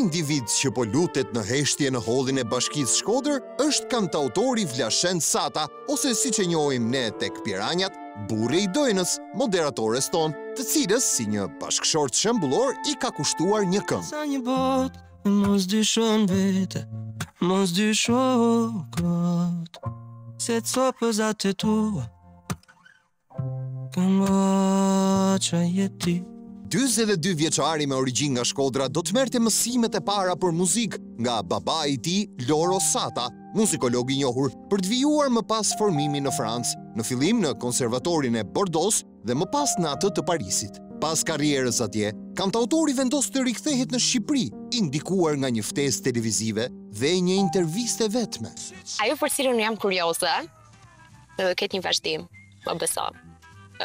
individ që po lutet në heshtje në hollin e Bashkisë Shkodër është kantautori Vlashend Sata, ose siç e njohim ne tek Piranjat, burri i dojnës, moderatores ton, të cilës si një bashkëshort shembullor i ka kushtuar një këngë. Sa një botë, mos dyshon vete, mos dysho kot, se të sopëzat e tua, kanë baqa jeti. 42 vjeçari me origjinë nga Shkodra do të merrte mësimet e para për muzikë nga babai i tij, Loro Sata, muzikolog i njohur, për të vijuar më pas formimin në Francë, në fillim në konservatorin e Bordeaux dhe më pas në atë të Parisit. Pas karrierës atje, kantautori vendos të rikthehet në Shqipëri, i ndikuar nga një ftesë televizive dhe një interviste vetme. Ajo për cilën jam kurioze, dhe ketë një vazhdim, më beso,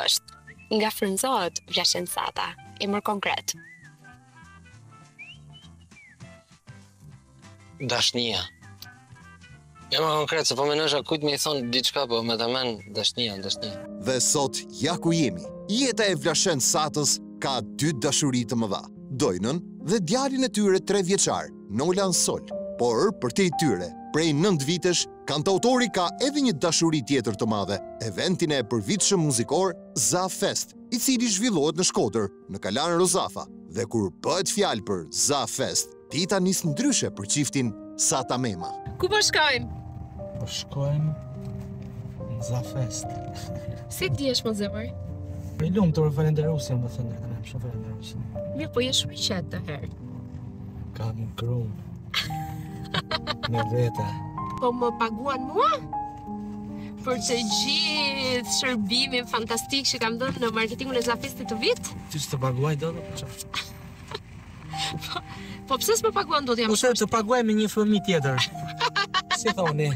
është nga frymëzohet Vlashend Sata, emër konkret. Dashnia. Emër konkret, se po menosh kujt më i thon diçka, po më ta men dashnia. Dhe sot ja ku jemi. Jeta e Vlashend Satës ka 2 dashuri të mëdha, dojnën dhe djalin e tyre 3 vjeçar, Nolan Sol. Por për te i tyre, prej 9 vitesh, kantautori ka edhe një dashuri tjetër të madhe, eventin e përvitshëm muzikor Za Fest, i cili zhvillohet në Shkodër, në Kalan Rozafa. Dhe kur bëhet fjalë për Za Fest, dita nis ndryshe për çiftin Sata Mema. Ku po shkojmë? Po shkojmë në Za Fest. Si t'jesh më zemër? I lumë të falenderosje, më thënë, dhe me shumë falenderosje. Mirë, po jesh shumë i qetë të herë. Kam në krum. Me vete. Po më paguan mua? Për të gjithë shërbimin fantastik që kam dhënë në marketingun e Za Festit të vit? Ty që të paguaj do dhe për Po pse s'më paguan do t'jam Pse të paguaj me një fëmijë tjetër? Si thoni,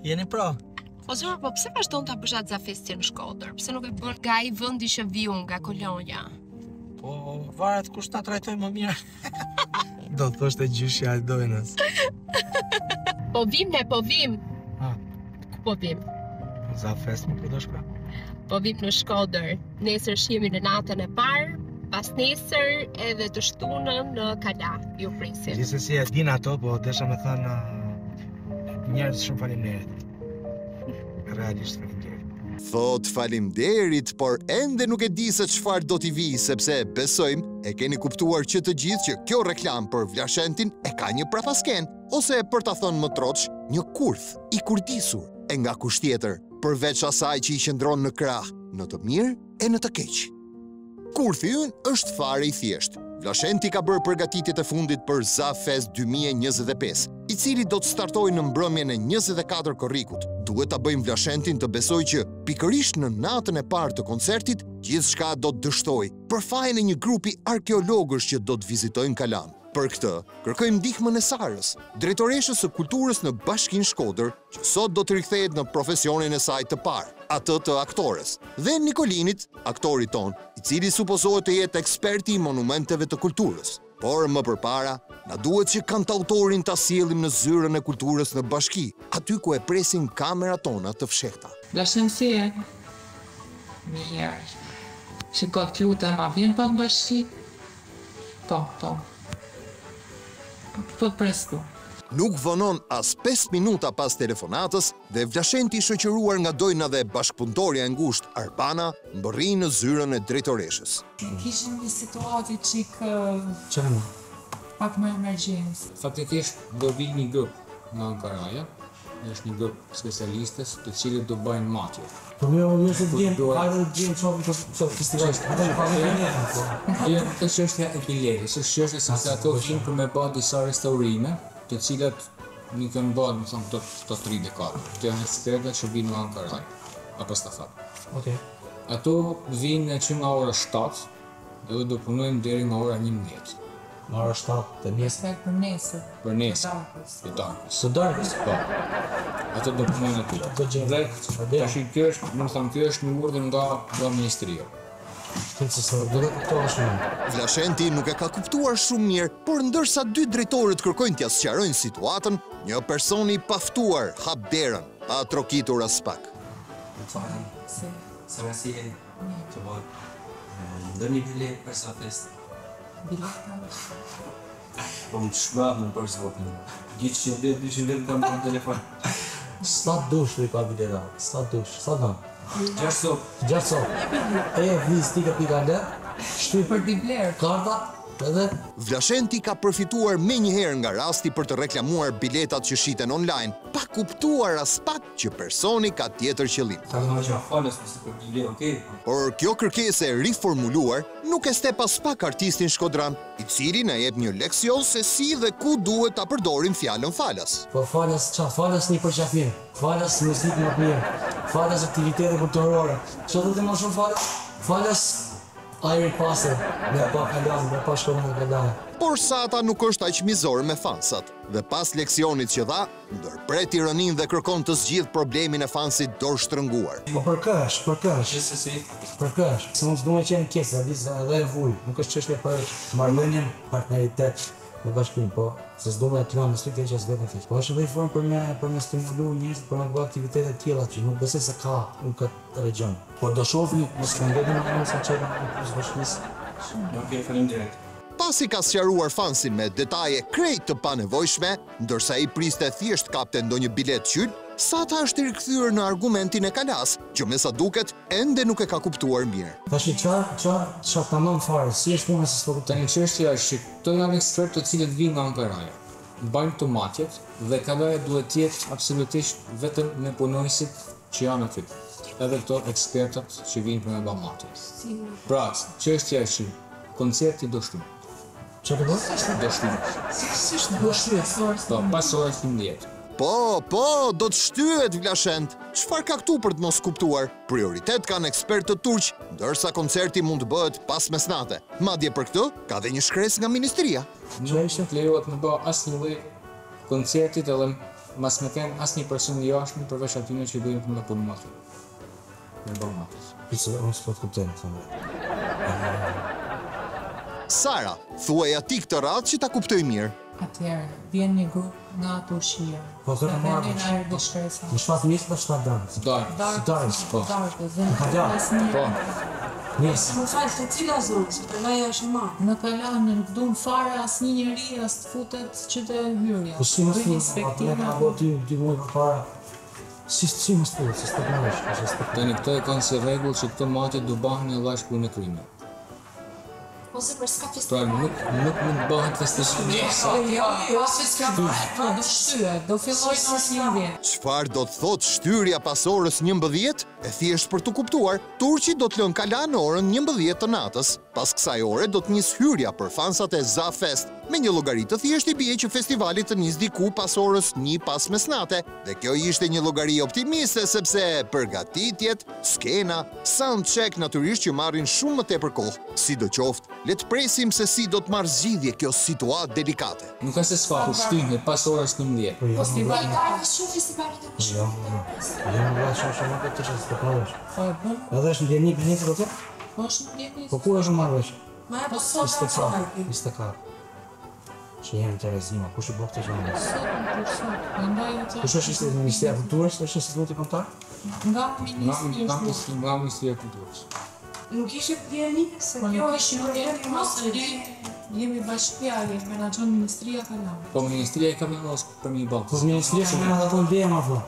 jeni pra? Po zërë, po pse vazhdon t'a bëshat Za Festin në Shkodër? Pse nuk e bën nga i vëndi që viun nga kolonja? Po varet kush ta trajtoj më mirë. Do të thoshte gjyshja e dojnës. Po vim ne, po vim. Ha, Ku po vim? Za Fest më do shkra. Po vim në Shkodër. Nesër shihemi në natën e parë, pas nesër edhe të shtunën në Kala, ju prisim. Gjithsesi e din ato, po desha me thënë njerëz shumë faleminderit. Realisht faleminderit. Thot faleminderit, por ende nuk e di se çfarë do t'i vi, sepse besojmë e keni kuptuar që të gjithë që kjo reklam për Vlashendin e ka një prapasken, ose për ta thënë më troç, një kurth i kurdisur. E nga kush tjetër, përveç asaj që i qëndron në krah, në të mirë e në të keq. Kurthi ynë është fare i thjesht. Vlashendi ka bërë përgatitjet e fundit për Za Fest 2025, i cili do të startojë në mbrëmjen e 24 korrikut. Duhet ta bëjmë Vlashendin të besojë që pikërisht në natën e parë të koncertit, gjithçka do të dështojë për fajin e një grupi arkeologësh që do të vizitojnë Kalan. Për këtë, kërkojmë ndihmën e Sarës, drejtoreshës së kulturës në Bashkinë Shkodër, që sot do të rikthehet në profesionin e saj të parë, atë të aktores, dhe Nikolinit, aktorit ton, i cili supozohet të jetë eksperti i monumenteve të kulturës. Por më përpara, na duhet që kantautorin ta sjellim në zyrën e kulturës në Bashki, aty ku e presin kamerat tona të fshehta. Vlashend si e? Mirë. Shiko, lutem, a vjen pak Bashki? Po. Po presto. Nuk vonon as 5 minuta pas telefonatës dhe Vlashendi i shoqëruar nga dojna dhe bashkëpunëtorja e ngushtë Arbana mbërri në zyrën e drejtoreshës. Kishim një situatë çik Çfarë? pak më emergjencë. Faktikisht do vi një grup nga Ankaraja, është një grup specialistës të cilët do bëjnë matje. Po jo se vjen, hajde vjen çfarë festival. Kjo çështja e biletës, është çështja se ato kishin për me bërë disa restaurime, të cilat nuk kanë bërë, më thonë, të 3 dekada. Këto janë stërda që vinë nga Ankaraj, apo Stafat. Okej. Ato vinë që nga ora 7 dhe do punojnë deri nga ora 11. Në ora 7 të nesër. Për nesër. Për nesër, të darkës. Së darkës? Po. Ato do punojnë aty. Dhe tash kjo është një urdhër nga ministria. Vlashendi nuk e ka kuptuar shumë mirë, por ndërsa 2 drejtorët kërkojnë t'ia sqarojnë situatën, një person i paftuar hap derën, pa trokitur as pak. Si e? Që bërë, ndër një bilet për Za Fest. Bileta? Po më të shmëmë për zotin. 200 vjetë kam për telefon. Sa dush të i ka bileta? Sa dush? Sa do? 600. Viz tika pika dhe? Shtu Për t'i blerë. karta? Edhe? Vlashenti ka përfituar me njëherë nga rasti për të reklamuar biletat që shiten online, pa kuptuar as pak që personi ka tjetër qëllim. Ta nga që falës nëse për bilet, okej? Por kjo kërkesë e riformuluar nuk e ste pas pak artistin shkodran, i cili na jep një leksion se si dhe ku duhet ta përdorim fjalën falas. Po falas qa? Falas një përqafim. Falas muzikë më të mirë. Falas aktivitete kulturore. Që do të më shumë falas? Falas ajri pasër, me pa kalan, me pa shkollë me kalan. Por Sata nuk është aq mizor me fansat, dhe pas leksionit që dha, ndërpret ironinë dhe kërkon të zgjidh problemin e fansit dorë shtrënguar. Po për kësh. Gjithsesi. Për kësh. Se mos du me qenë kjesë, edhe e vuj. Nuk është çështje për marrëdhënien, partneritet me bashkim, po se s'du me të lanë në slik e që s'vetën fiq. Po është edhe i formë për me stimulu njerëzit për me bë aktivitete tjera që nuk besoj se ka në këtë regjon. Po do shohni, mos këndetin në nësa qëta në plus bashkisë. Okej, faleminderit. Pasi ka sqaruar fansin me detaje krejt të panevojshme, ndërsa i priste thjesht kapte ndonjë bilet qyl, Sata është rikthyer në argumentin e kalas, që me sa duket ende nuk e ka kuptuar mirë. Tashi qa tamam fare, si është puna se s'po kuptoj. Tani çështja është që këto janë ekspert të cilët vinë nga Ankaraja. Bajnë të matjet dhe kalaja duhet të jetë absolutisht vetëm me punojësit që janë aty. Edhe këto ekspertat që vinë për me bë matjet. Pra, çështja është që koncerti do shtyhet. Qa të bërë? Do shtyhet. Po, pas orës 11. Po, do të shtyhet Vlashent. Çfarë ka këtu për të mos kuptuar? Prioritet kanë ekspertët turq, ndërsa koncerti mund të bëhet pas mesnate. Madje për këtë, ka dhe një shkresë nga ministria. Nuk lejohet me bë asnjë lloj koncertit edhe mas me kenë asnjë person i jashtëm përveç atyre që bëjnë punë për matë. Me bë matë. Pse unë s'po të kuptoj, thënë. Sara, thuaj ati këtë radhë që ta kuptoj mirë. Atëherë, vjen një grup nga Turqia. Po këtë marrë. Në ajër dhe shkresa. Në shfat njësë dhe shfat darës. Darës, po. Ka darë. Po. Njësë. Më falë të cila zonë, që të laja është ma. Në kalan nuk dun fare asnjë njeri as të futet që të hyrja. Po si më Bëjnë s'fu, atë ka bo dy muaj për para. Si më s'fu, si s'të përnësh. Tani këto e kanë si rregull që këto matje do bahen në lash punë e krime. Ose për s'ka Pra festival. nuk mund bëhet festival. Jo, se s'ka bëhet, po do shtyhet, do filloj në orën 11. Çfarë do të thotë shtyrja pas orës 11? E thjesht për të kuptuar, turqi do të lënë kalan në orën 11 të natës. Pas kësaj ore do të nis hyrja për fansat e Za Fest. Me një llogari të thjeshtë i bie që festivali të nis diku pas orës 1 pas mesnate. Dhe kjo ishte një llogari optimiste sepse përgatitjet, skena, soundcheck natyrisht që marrin shumë më tepër kohë. Sidoqoftë, le të presim se si do të marrë zgjidhje kjo situatë delikate. Nuk ka se s'fa shtyhet pas orës 11. Festival Ka shumë festivalit e Jo, më vla shumë më këtë që s'të përnësh. po e bën, Edhe është në djenik në një të të? po është në djeni. Po ku është marrë vesh? Ma e po sot 24. Që jenë të rezima, kush i bëhë të që në Kush është ishte Ministria e Kulturës, është instituti kontakt? Nga ministri Nga Ministria e Kulturës. Nuk ishe pjeni, se po kjo nuk është ishim rrëti mos e ri, jemi bashkëpjarje, menaxhon Ministria Kalam. Po Ministria e Kameros për një Po bankë. Ministria që në ato në ma vë.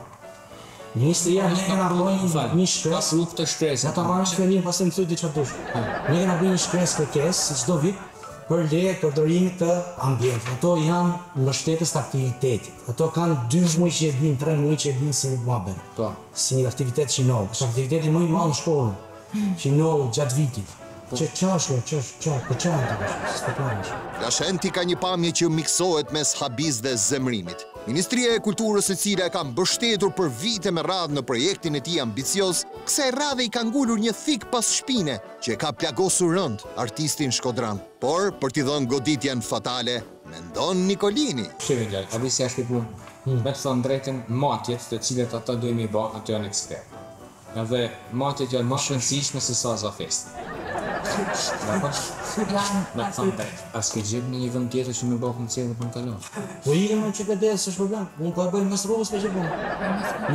Ministria ne kena bëjnë një shkres, Ka grup të shtresë. ata marrë shkrenim pas e më thuj diqa dush. Ne kena bëjnë një shkres kërkes, si çdo vit, për leje përdorimit të ambientit. Ato janë mbështetës të aktivitetit. Ato kanë 2 muaj që e din, 3 muaj që e din si nuk ma bërë. Po. Si një aktivitet qinov. Është aktiviteti më i madh në shkollën. Qinov gjatë vitit. Që është, për qanë të bashkë, s'të planësh. Vlashenti ka një pamje që miksohet mes habis dhe zemrimit. Ministria e Kulturës e cila ka mbështetur për vite me radhë në projektin e tij ambicioz, kësaj radhe i ka ngulur një thik pas shpine që ka plagosur rënd artistin shkodran. Por, për t'i dhënë goditjen fatale, mendon Nikolini. Shqive gjallë, a disja është i punë. Me të thënë drejtën matjet të cilët ata dojmë i ba, ato janë ekspert. Edhe matjet janë më shëndësishme se sa Za Festi. Me të thënë drejtë. As ke gjithë në një vend tjetër që me ba koncerte për në kalon. Po i në që këtë dhe, s'është problem. Unë ka bëjmë mes rrugës për që punë.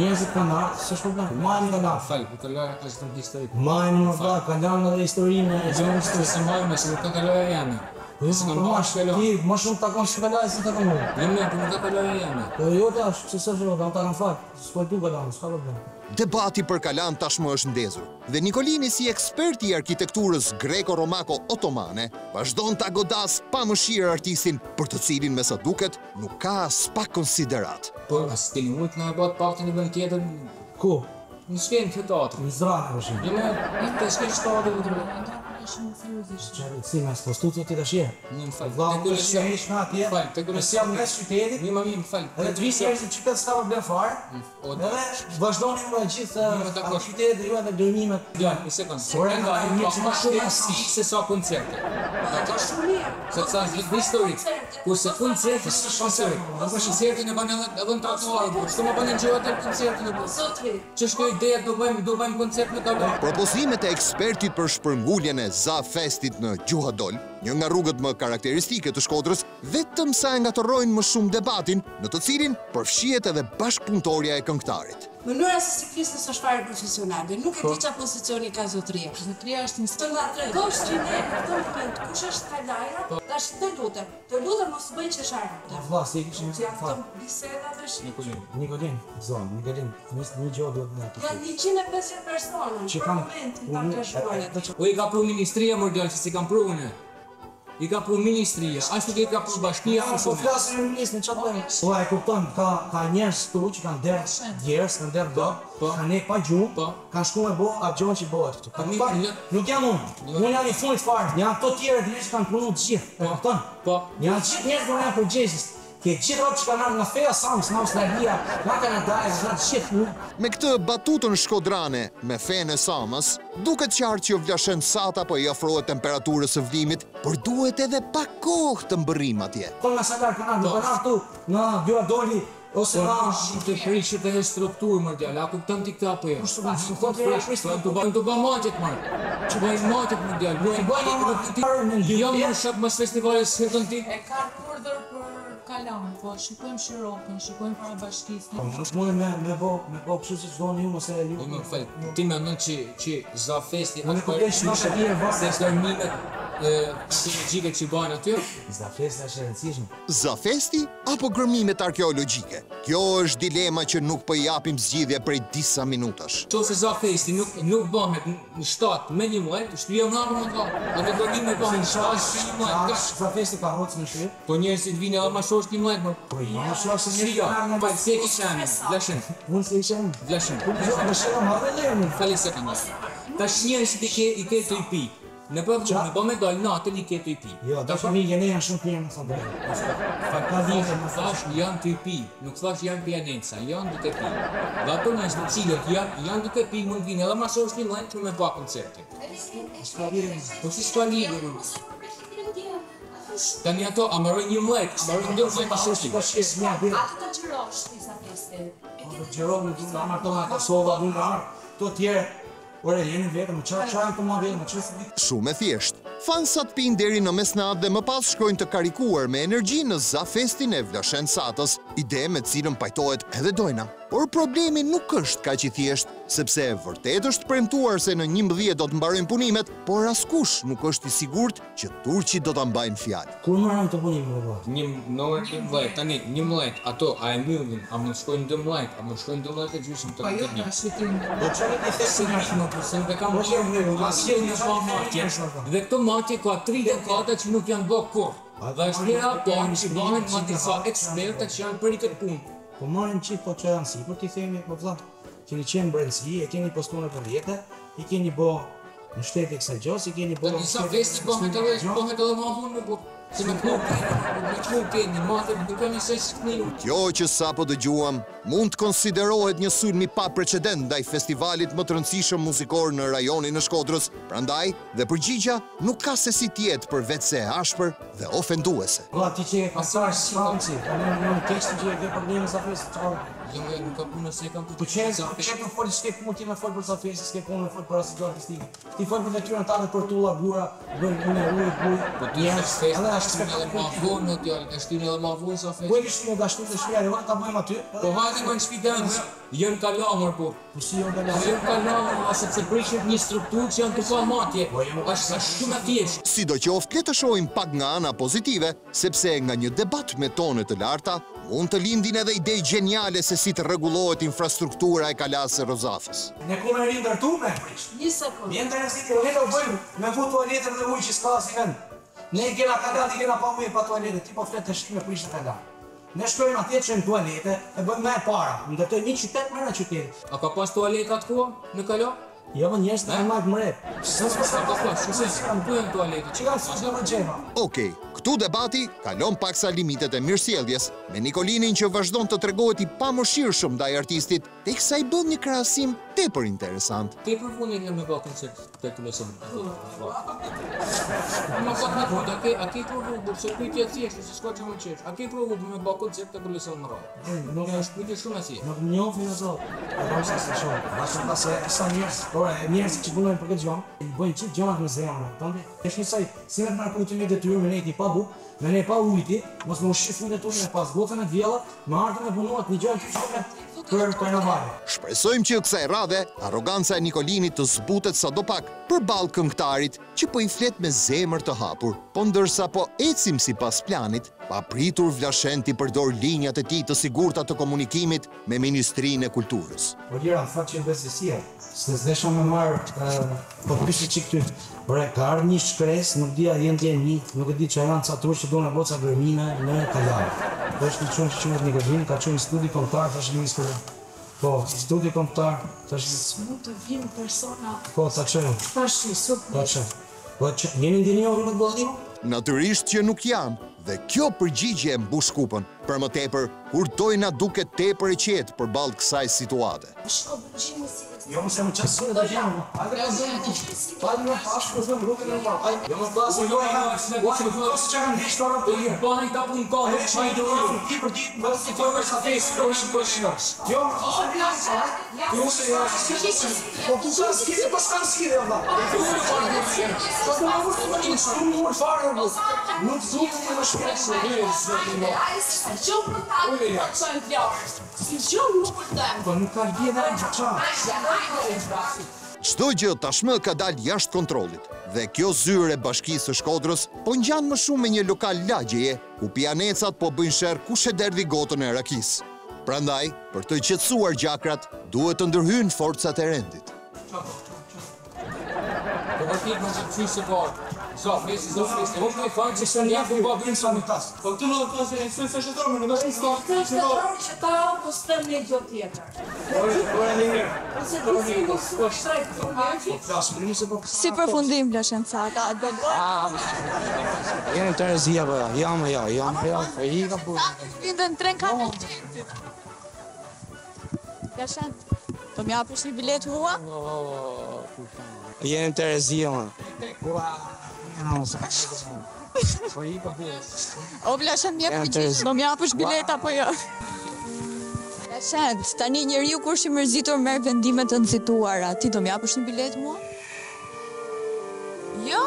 Njerëzit kanë artë, s'është problem. Majmë nga artë. Falë, për kaloja është në historik. Majmë nga artë, ka lanë edhe historinë e Gjënë është të se majme, se për kaloja janë. Ti më shumë takon shpelaj se takon unë. Jemi, për më ta kaloj jemi. Po jo tash, se sa shërë, ta kanë fakt. S'po du kalan, s'ka problem. Debati për Kalan tashmë është ndezur dhe Nikolini si ekspert i arkitekturës greko-romako-otomane vazhdon ta godas pa mëshirë artistin për të cilin me sa duket nuk ka as pak konsiderat. Po, as keni mund në e bat partin e bën tjetër, Ku? në shkenë të teatri. Në zranë, për shumë. Jemi, të shkenë shtatë dhe të Qërë, si me studio ti të shje? Një më falë. Vla, më shje një shna atje, në si jam në qytetit, Një më mirë më falë. edhe të visë njerëzit qytet s'ka problem fare, edhe vazhdojnë me gjithë ato qytetet dhe ju edhe dërmimet. Ja, një sekundë. Por e nga një që më shumë se sa koncerte. Se të sa një historik. Kurse koncerti s'është koncert. Koncertin e bën edhe në trotuar, po çdo më bën gjë atë koncertin e bën. Ç'është kjo ideja do bëjmë koncert në Kalan? Propozimet e ekspertit për shpërnguljen e Za Festit në Gjuhadol, një nga rrugët më karakteristike të Shkodrës, vetëm sa e ngatërrojnë më shumë debatin, në të cilin përfshihet edhe bashkëpunëtorja e këngëtarit. Mënyra se si Kristës është fare profesionale, nuk e di çfarë pozicioni ka zotëria. Zotëria është një Të ngatroj, do është që ne në këtë moment, kush është Kajlajra, tash të lutem mos bëj qesharë. Vla, si kishë Që një janë fakt. këto biseda dhe shqipë. Nikolin, Nikolin, një gjë duhet në të Janë 150 persona, që për kam momentin ta këshuaret. O i ka pru ministria mordjallë, që si kam pru une. I ka pru ministria, ashtu që i ka pru bashkia më Po shumë. flasim në ministrin, çfarë bëjmë? Po e kupton, ka njerëz këtu që kanë derë djerës, kanë derë do, kanë ne pa gjuhë, kanë shku me bo atë gjohën që bëhet këtu. Nuk jam unë jam i fundit fare, janë ato tjerë dhe që kanë punu të gjithë, e kupton? Janë gjithë njerëz që janë përgjegjës. Ke gjithë ato që kanë nga feja Sams, nga Australia, nga Kanada, nga të gjithë. Me këtë batutën shkodrane me fenë e Samës, duket qartë që vlashen sata po i ofrohet temperaturës së vlimit, por duhet edhe pak kohë të mbërrim atje. Po nga Salar Kanada, po na këtu, nga Gjuhadoli, ose nga Të prishit edhe strukturë mordjallë, a kupton ti këtë apo jo? Të bëjmë matjet marë. Që bëjmë matjet mordjallë. Jo më shak mas festivalit së hëtën ti. E ka urdhër për Kalan, po shikojmë Shirokën, shikojmë para bashkisë. Nuk mundem me bo kështu si çdoni ju, mos e ju. Më falë, ti me ndonë që Za Festi Unë nuk e shma të bjerë vase. se ndërmimet sinergjike që bëjnë aty. Za Festi është e rëndësishme. Za Festi apo gërmimet arkeologjike? Kjo është dilema që nuk po i japim zgjidhje prej disa minutash. Qofse Za Festi nuk bëhet në shtatë me një muaj, shtëpia më hapur më ka. Atë gërmime bëhen në shtatë me një muaj. Za Festi ka hocë në shtyp. Po njerëzit vinë edhe më shosh një muaj, Po jo, shoh se si jo, po se kishan, vlashen, Unë se ishem. vlashen. Jo, më shëra marrë dhe unë. Fali sekundë. Tash njerëzit i ke të i pi. Në përgjë, në bëme dojnë natën i ke të i pi. Jo, da fëmijë ne janë shumë pjerë në thonë. Më thash janë të i pi, nuk thash janë pjanenca, janë duke pi. Dhe ato njerëz në cilët janë duke pi, mund vinë edhe mas është një muaj për me ba koncertin. Po si s'ka lidhur. Tani ato amaroj një muaj, amaroj një muaj pas është. Po shkes një bërë. Atë të gjërosh, disa feste. Gjeronë në nga martona Kosova, në nga to tjere. Ore, jeni vetë, më qarë të ma vetë, më qësë. Shumë e thjesht. Fansat pinë deri në mesnatë dhe më pas shkojnë të karikuar me energji në Za Festin e Vlashen Satës, ide me cilën pajtohet edhe Dojna. Por problemi nuk është kaq i thjesht, sepse vërtet është premtuar se në 11 do të mbarojnë punimet, por askush nuk është i sigurt që turqit do ta mbajnë fjalë. Kur marrëm të punime më bërë? Një muaj, tani, një muaj, ato, a e mbyllin, a më shkojnë 2 muaj, a më shkojnë 2 muaj të gjysmë të Po jo, një. na shqitim. Do që një thesi nga shumë. Se dhe kam asje një pa matje. Dhe këto matje ka 3 dekada që nuk janë bërë kur. Dhe është njëra po që bëhen ma disa eksperta që janë për i këtë punë. Po marrim qitë po që janë si, po ti themi, po vëlla, keni qenë brendësi, e keni postuar në përjete, i keni bo në shtetë e kësa gjos, i keni bo Dhe disa vesti bëhet edhe ma punë me burë. Se me kënu keni, matër, nuk kam njësaj së kënilu. Kjo që sapo dëgjuam mund të konsiderohet një sulm i pa precedent ndaj festivalit më të rëndësishëm muzikor në rajonin e Shkodrës, prandaj dhe përgjigja nuk ka se si tjetë përveç se e ashpër dhe ofenduese. Vëlla, ti që e pasarë së famëci, ka në tekstin që e ke probleme sa festë, Nuk ka punë se kam Po çe të folë s'ke punë ti më fol për safesë, s'ke punë më fol për asgjë artistike. Ti fol për detyrën tande për tulla bura, bën unë buj. Po ti je festë, ashtu edhe më vonë ti e shtin edhe më vonë safesë. Po ti shtin dashur të shpia, edhe ta bëjmë aty. Po vati bën sfidën. Jën kalamur po. Po si janë kalamur? Jën kalamur, sepse prishet një strukturë që janë të pamatje. Është shumë thjesht. Sidoqoftë, le të shohim pak nga ana pozitive, sepse nga një debat me tone të larta, mund të lindin edhe ide geniale se si të rregullohet infrastruktura e kalasë së Rozafës. Ne ku me rindërtu me? Një sekundë. Vjen të rësit, ne do bëjmë me fut tualetën dhe ujë që s'ka si vend. Ne kena kalat, kena pa ujë pa tualetë, ti po flet të shtim me prishtë kalat. Ne shkojmë atje që në tualete e bëjmë me para, në ndërtoj një qytet më në qytet. A ka pas tualeta të ku në Kalo? Jo, njerëz të marrë mre. Okej, këtu debati kalon paksa limitet e mirësjelljes, me Nikolinin që vazhdon të tregohet i pamëshirshëm ndaj artistit, teksa i bën një krahasim tepër interesant. Ti për fundin jam me bë koncert te televizion. Më ka të thotë, a ke provu të shpëtitje thjesht, se s'ka çmë çesh. A ke provu me bë koncert te televizion më radh? Nuk është pyetje shumë e thjeshtë. Nuk më njohin ato. Po sa se shoh. Bashkë sa njerëz, njerëz që punojnë për këtë gjë, bëjnë çik gjëra me zemër. Tonë, është një saj, si ne marrë me detyrë me ne pa buk, me ne pa ujti, mos më shifun detyrën e pas gotën e vjella, me ardhmë e punuat një gjë të shumë për karnaval. Shpresojmë që kësaj radhe arroganca e Nikolinit të zbutet sadopak përballë këngëtarit që po i flet me zemër të hapur, po ndërsa po ecim sipas planit, pa pritur Vlashenti përdor linjat e tij të sigurta të komunikimit me Ministrinë e Kulturës. Po lira, fakt që besësia, se s'desha me marr po pyshi çik ty. Por ka ardhur një shkres, nuk dia nuk e di çfarë janë ca turë që duan boca gërmina në Kalar. Po është një çon që në Gërmin, ka çon studi kombëtar tash në Ministri. Po, studi kombëtar tash mund të vinë persona. Po, ta çojmë. Tash super. Ta çojmë. Po jeni ndjenjur në bollënim? Natyrisht që nuk janë, dhe kjo përgjigje e mbush kupën. Për më tepër, kur dojna duket tepër e qetë përballë kësaj situate. Shko bëjmë si Jo, më se më qasë të gjemë. Hajde ka zëmë. Hajde më pashë për zëmë rrugën e më. Jo më plasë, jo e nga që kanë hishtë orë të lirë. Bani ta punë kohë, që i dorë. Ti për ditë, më si të mërë sa fesë, të është për shërës. Jo, jo se jo. Po të zënë s'kide, pas kanë s'kide, Allah. Po të më vërë të më një shumë mërë farë, nuk zutë të më shpresë. Po nuk ka gjithë e gjëqa. Çdo gjë tashmë ka dalë jashtë kontrollit, dhe kjo zyrë e Bashkisë së Shkodrës po ngjan më shumë me një lokal lagjeje, ku pianecat po bëjnë sherr kush e derdhi gotën e rakisë. Prandaj, për të qetësuar gjakrat, duhet të ndërhyjnë forcat e rendit. Po vërtet më të çysë po. Zofresi, nuk më fal që s'e jap po bëjmë sa më tas. Po këtu nuk ka se s'e shëtron, nuk është s'ka. Shëtron që ta po s'tem një gjë tjetër. Si përfundim Vlashencata? Jeni të rezia për jam, i ka për. Lindën 3 kanët. Vlashent, të m'japësh një bilet hua? Jeni të rezia, ma. O Vlashent, do m'japësh bilet apo jo? Vlashent, tani njeriu kur është i mërzitur merr vendime të nxituara, ti do m'japësh një bilet mua? Jo.